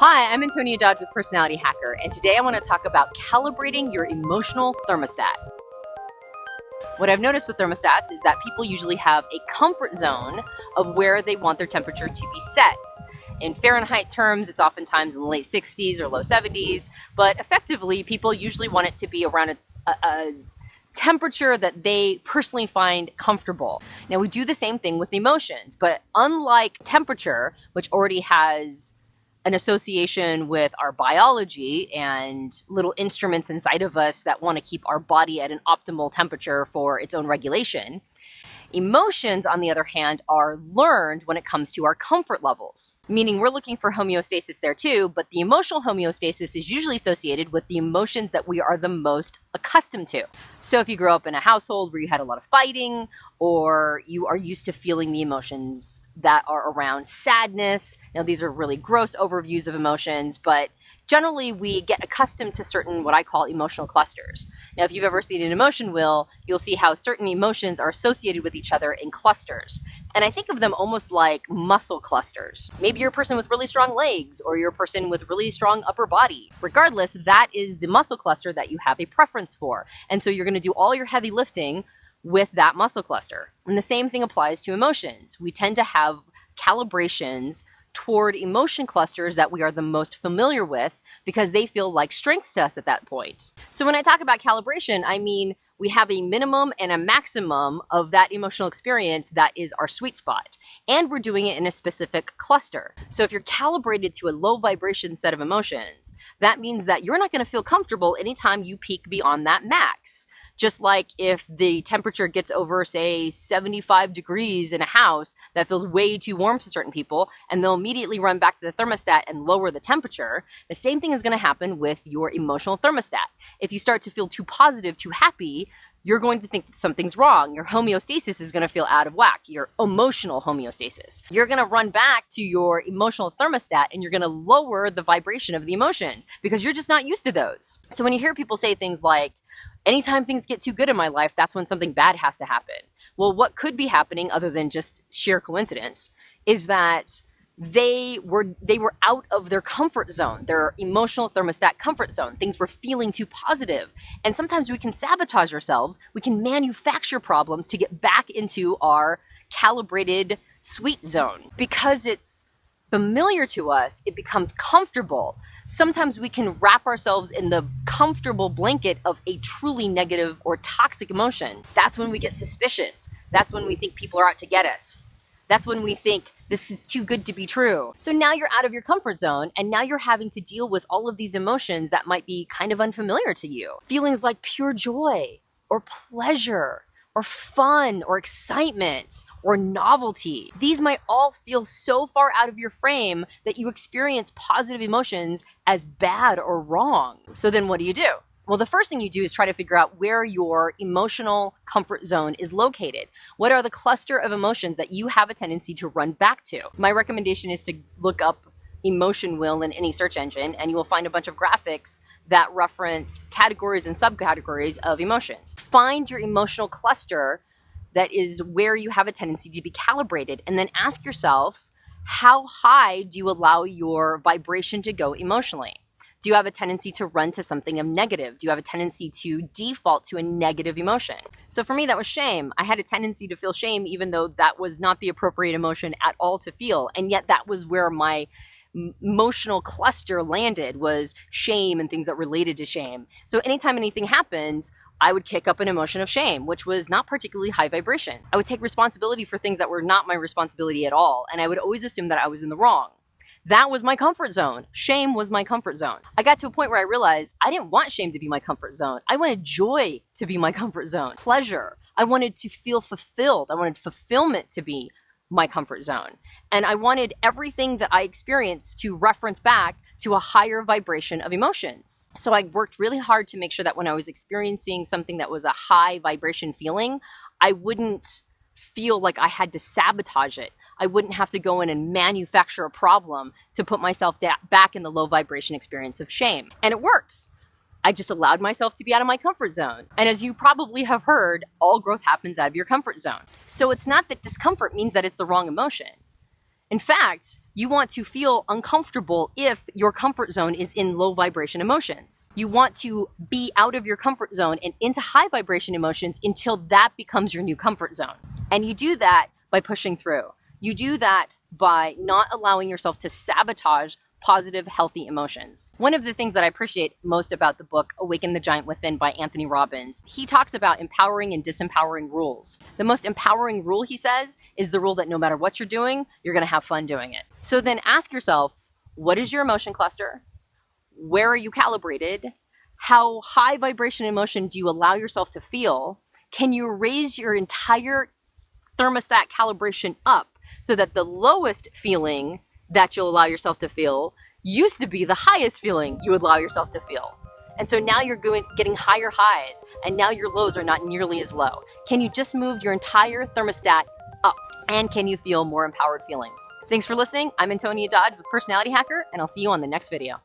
Hi, I'm Antonia Dodge with Personality Hacker, and today I want to talk about calibrating your emotional thermostat. What I've noticed with thermostats is that people usually have a comfort zone of where they want their temperature to be set. In Fahrenheit terms, it's oftentimes in the late 60s or low 70s, but effectively, people usually want it to be around a temperature that they personally find comfortable. Now, we do the same thing with emotions, but unlike temperature, which already has an association with our biology and little instruments inside of us that want to keep our body at an optimal temperature for its own regulation. Emotions, on the other hand, are learned when it comes to our comfort levels, meaning we're looking for homeostasis there too, but the emotional homeostasis is usually associated with the emotions that we are the most accustomed to. So if you grew up in a household where you had a lot of fighting, or you are used to feeling the emotions that are around sadness, now these are really gross overviews of emotions, but generally, we get accustomed to certain, what I call emotional clusters. Now, if you've ever seen an emotion wheel, you'll see how certain emotions are associated with each other in clusters. And I think of them almost like muscle clusters. Maybe you're a person with really strong legs, or you're a person with really strong upper body. Regardless, that is the muscle cluster that you have a preference for. And so you're going to do all your heavy lifting with that muscle cluster. And the same thing applies to emotions. We tend to have calibrations toward emotion clusters that we are the most familiar with because they feel like strengths to us at that point. So when I talk about calibration, I mean we have a minimum and a maximum of that emotional experience that is our sweet spot. And we're doing it in a specific cluster. So if you're calibrated to a low vibration set of emotions, that means that you're not going to feel comfortable anytime you peak beyond that max. Just like if the temperature gets over, say, 75 degrees in a house, that feels way too warm to certain people, and they'll immediately run back to the thermostat and lower the temperature. The same thing is going to happen with your emotional thermostat. If you start to feel too positive, too happy, you're going to think that something's wrong. Your homeostasis is going to feel out of whack, your emotional homeostasis. You're going to run back to your emotional thermostat and you're going to lower the vibration of the emotions because you're just not used to those. So when you hear people say things like, anytime things get too good in my life, that's when something bad has to happen. Well, what could be happening other than just sheer coincidence is that they were out of their comfort zone, their emotional thermostat comfort zone. Things were feeling too positive. And sometimes we can sabotage ourselves. We can manufacture problems to get back into our calibrated sweet zone. Because it's familiar to us, it becomes comfortable. Sometimes we can wrap ourselves in the comfortable blanket of a truly negative or toxic emotion. That's when we get suspicious. That's when we think people are out to get us. That's when we think this is too good to be true. So now you're out of your comfort zone, and now you're having to deal with all of these emotions that might be kind of unfamiliar to you. Feelings like pure joy, or pleasure, or fun, or excitement, or novelty. These might all feel so far out of your frame that you experience positive emotions as bad or wrong. So then what do? Well, the first thing you do is try to figure out where your emotional comfort zone is located. What are the cluster of emotions that you have a tendency to run back to? My recommendation is to look up emotion wheel in any search engine, and you will find a bunch of graphics that reference categories and subcategories of emotions. Find your emotional cluster that is where you have a tendency to be calibrated, and then ask yourself, how high do you allow your vibration to go emotionally? Do you have a tendency to run to something of negative? Do you have a tendency to default to a negative emotion? So for me, that was shame. I had a tendency to feel shame even though that was not the appropriate emotion at all to feel. And yet that was where my emotional cluster landed, was shame and things that related to shame. So anytime anything happened, I would kick up an emotion of shame, which was not particularly high vibration. I would take responsibility for things that were not my responsibility at all. And I would always assume that I was in the wrong. That was my comfort zone. Shame was my comfort zone. I got to a point where I realized I didn't want shame to be my comfort zone. I wanted joy to be my comfort zone, pleasure. I wanted to feel fulfilled. I wanted fulfillment to be my comfort zone. And I wanted everything that I experienced to reference back to a higher vibration of emotions. So I worked really hard to make sure that when I was experiencing something that was a high vibration feeling, I wouldn't feel like I had to sabotage it. I wouldn't have to go in and manufacture a problem to put myself back in the low vibration experience of shame. And it works. I just allowed myself to be out of my comfort zone. And as you probably have heard, all growth happens out of your comfort zone. So it's not that discomfort means that it's the wrong emotion. In fact, You want to feel uncomfortable if your comfort zone is in low vibration emotions. You want to be out of your comfort zone and into high vibration emotions until that becomes your new comfort zone. And you do that by pushing through. You do that by not allowing yourself to sabotage positive, healthy emotions. One of the things that I appreciate most about the book, Awaken the Giant Within by Anthony Robbins, he talks about empowering and disempowering rules. The most empowering rule, he says, is the rule that no matter what you're doing, you're gonna have fun doing it. So then ask yourself, what is your emotion cluster? Where are you calibrated? How high vibration emotion do you allow yourself to feel? Can you raise your entire thermostat calibration up so that the lowest feeling that you'll allow yourself to feel used to be the highest feeling you would allow yourself to feel? And so now you're getting higher highs, and now your lows are not nearly as low. Can you just move your entire thermostat up? And can you feel more empowered feelings? Thanks for listening. I'm Antonia Dodge with Personality Hacker, and I'll see you on the next video.